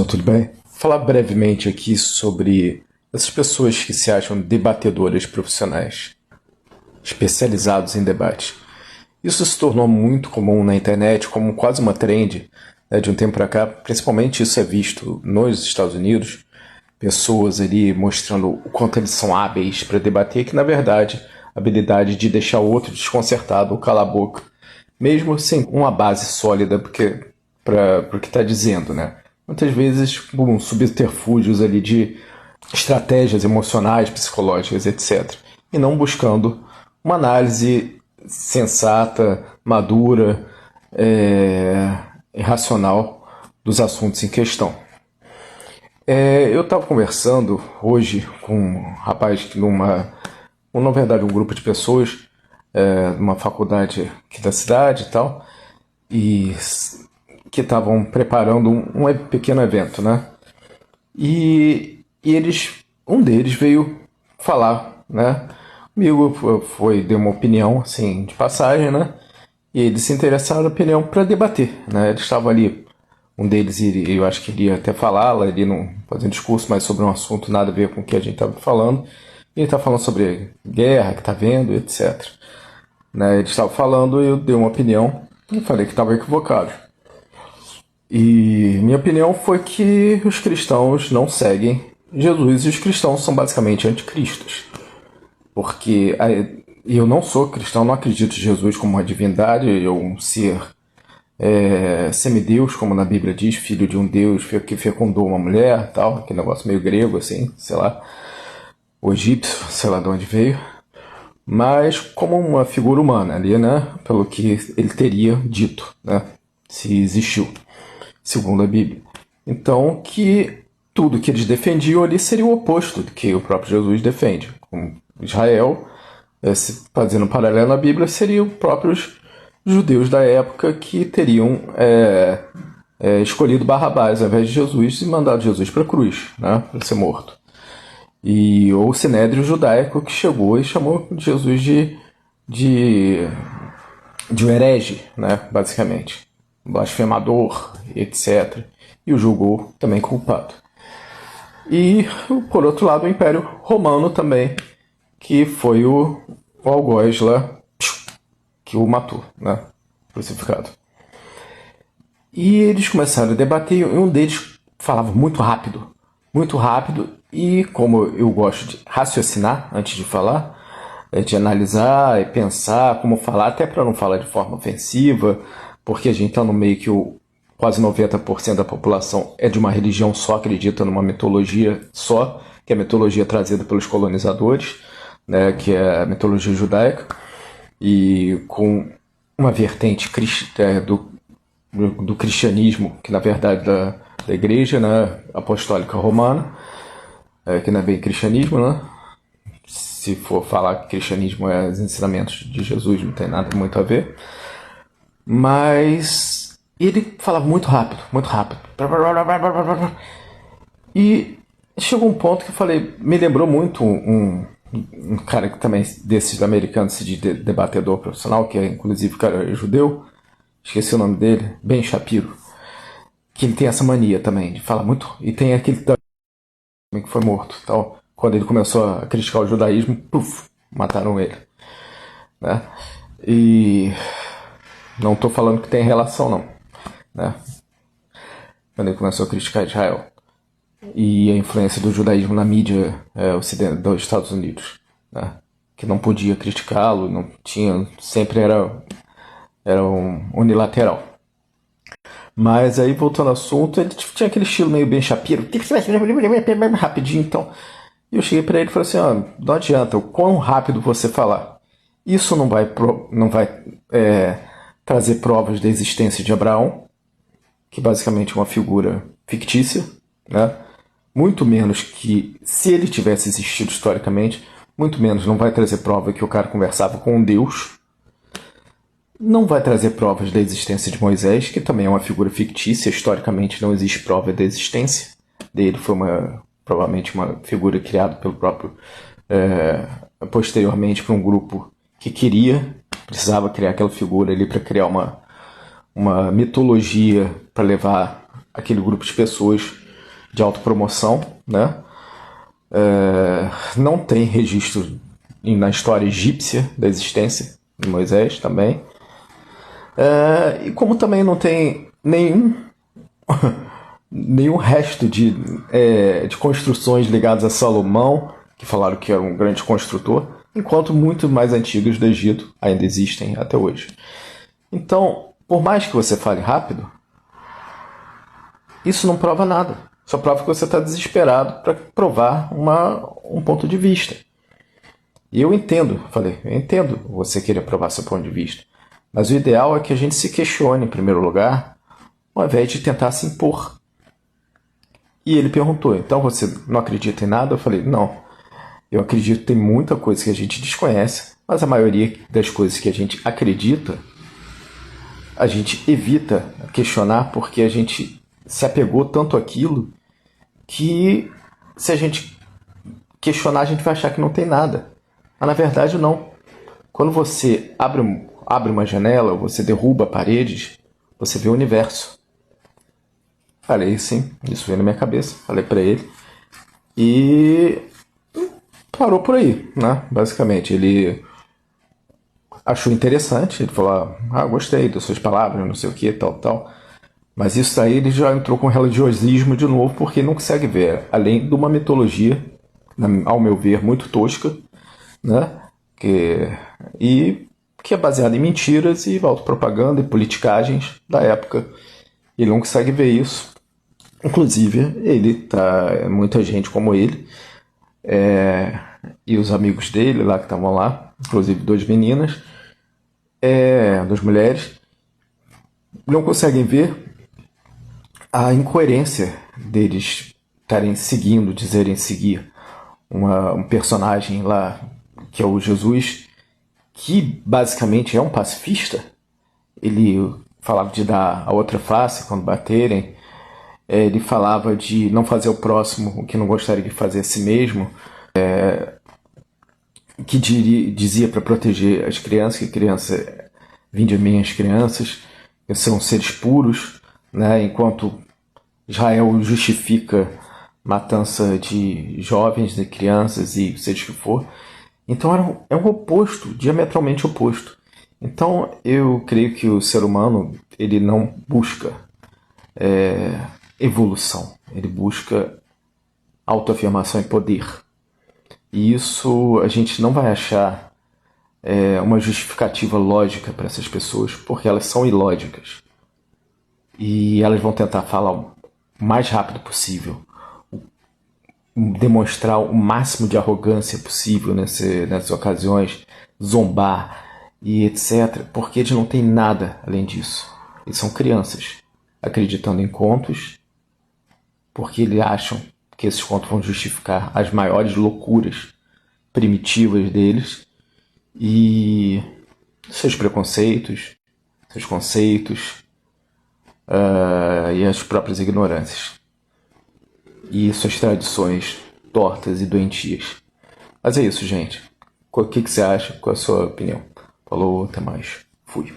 Tudo bem? Vou falar brevemente aqui sobre essas pessoas que se acham debatedoras profissionais, especializados em debate. Isso se tornou muito comum na internet, como quase uma trend, né, de um tempo para cá. Principalmente isso é visto nos Estados Unidos, pessoas ali mostrando o quanto eles são hábeis para debater, que na verdade a habilidade de deixar o outro desconcertado ou calar a boca, mesmo sem uma base sólida para o que está dizendo, né? Muitas vezes subterfúgios ali de estratégias emocionais, psicológicas, etc. E não buscando uma análise sensata, madura, e racional dos assuntos em questão. Eu estava conversando hoje com um rapaz na verdade, um grupo de pessoas, numa faculdade aqui da cidade e tal, e que estavam preparando um pequeno evento, né? E um deles veio falar, né? Comigo, deu uma opinião, assim, de passagem, né? E eles se interessaram na opinião para debater, né? Eles estavam ali, um deles, eu acho que iria até falar, ele não fazendo discurso, mas sobre um assunto nada a ver com o que a gente estava falando. E ele estava falando sobre guerra que está vendo, etc. Né? Eles estavam falando e eu dei uma opinião e falei que estava equivocado. E minha opinião foi que os cristãos não seguem Jesus e os cristãos são basicamente anticristos. Porque eu não sou cristão, não acredito em Jesus como uma divindade, ou um ser semideus, como na Bíblia diz, filho de um Deus que fecundou uma mulher, tal, aquele negócio meio grego, assim, sei lá, o egípcio, sei lá de onde veio, mas como uma figura humana ali, né, pelo que ele teria dito, né, se existiu, segundo a Bíblia. Então, que tudo que eles defendiam ali seria o oposto do que o próprio Jesus defende. Como Israel, fazendo um paralelo na Bíblia, seriam os próprios judeus da época que teriam escolhido Barrabás ao invés de Jesus e mandado Jesus para a cruz, né, para ser morto. E ou o sinédrio judaico que chegou e chamou Jesus de um herege, né, basicamente, blasfemador, etc. E o julgou também culpado. E, por outro lado, o Império Romano também, que foi o algoz lá que o matou, né, crucificado. E eles começaram a debater, e um deles falava muito rápido, e como eu gosto de raciocinar antes de falar, de analisar e pensar como falar, até para não falar de forma ofensiva, porque a gente está no meio que quase 90% da população é de uma religião só, acredita numa mitologia só, que é a mitologia trazida pelos colonizadores, né, que é a mitologia judaica, e com uma vertente do cristianismo, que na verdade da igreja, né, apostólica romana, que não é bem cristianismo, né? Se for falar que cristianismo é os ensinamentos de Jesus, não tem nada muito a ver. Mas ele falava muito rápido, muito rápido. E chegou um ponto que eu falei, me lembrou muito um cara que também desses americanos de debatedor profissional, que é inclusive cara judeu, esqueci o nome dele, Ben Shapiro, que ele tem essa mania também de falar muito, e tem aquele também que foi morto, então quando ele começou a criticar o judaísmo, puf, mataram ele, né? E não estou falando que tem relação não, né? Quando ele começou a criticar Israel e a influência do judaísmo na mídia ocidental dos Estados Unidos, né? Que não podia criticá-lo, não tinha, sempre era unilateral. Mas aí, voltando ao assunto, ele tinha aquele estilo meio Ben Shapiro, rapidinho, então. E eu cheguei para ele e falei assim, não adianta, o quão rápido você falar. Isso não vai trazer provas da existência de Abraão, que basicamente é uma figura fictícia, né? Muito menos que, se ele tivesse existido historicamente, muito menos não vai trazer prova que o cara conversava com um Deus. Não vai trazer provas da existência de Moisés, que também é uma figura fictícia, historicamente não existe prova da existência dele, foi provavelmente uma figura criada pelo próprio, posteriormente por um grupo que precisava criar aquela figura ali para criar uma mitologia para levar aquele grupo de pessoas de autopromoção, né? Não tem registro na história egípcia da existência de Moisés também. E como também não tem nenhum resto de construções ligadas a Salomão, que falaram que era um grande construtor, enquanto muito mais antigas do Egito ainda existem até hoje. Então, por mais que você fale rápido, isso não prova nada. Só prova que você está desesperado para provar um ponto de vista. E eu entendo você querer provar seu ponto de vista. Mas o ideal é que a gente se questione em primeiro lugar, ao invés de tentar se impor. E ele perguntou, então você não acredita em nada? Eu falei, não. Eu acredito em muita coisa que a gente desconhece, mas a maioria das coisas que a gente acredita, a gente evita questionar porque a gente se apegou tanto àquilo que se a gente questionar, a gente vai achar que não tem nada. Mas na verdade não. Quando você abre uma janela, você derruba paredes, você vê o universo. Falei sim, isso veio na minha cabeça, falei para ele. E parou por aí, né? Basicamente, ele achou interessante, ele falou, gostei das suas palavras, não sei o que, tal. Mas isso aí ele já entrou com religiosismo de novo, porque não consegue ver, além de uma mitologia, ao meu ver, muito tosca, né? Que é baseada em mentiras e autopropaganda e politicagens da época. Ele não consegue ver isso. Inclusive, muita gente como ele, e os amigos dele lá que estavam lá, inclusive 2 meninas, 2 mulheres, não conseguem ver a incoerência deles estarem seguindo, dizerem seguir um personagem lá, que é o Jesus, que basicamente é um pacifista. Ele falava de dar a outra face quando baterem, ele falava de não fazer ao próximo o que não gostaria de fazer a si mesmo, que dizia para proteger as crianças, que criança, vinde a mim as crianças, que são seres puros, né? Enquanto Israel justifica matança de jovens, de crianças e seja o que for. Então é um oposto, diametralmente oposto. Então eu creio que o ser humano ele não busca evolução, ele busca autoafirmação e poder. E isso a gente não vai achar uma justificativa lógica para essas pessoas, porque elas são ilógicas. E elas vão tentar falar o mais rápido possível, demonstrar o máximo de arrogância possível nessas ocasiões, zombar e etc. Porque eles não têm nada além disso. Eles são crianças, acreditando em contos, porque eles acham que esses contos vão justificar as maiores loucuras primitivas deles e seus preconceitos, seus conceitos e as próprias ignorâncias e suas tradições tortas e doentias. Mas é isso, gente. O que você acha? Qual é a sua opinião? Falou, até mais. Fui.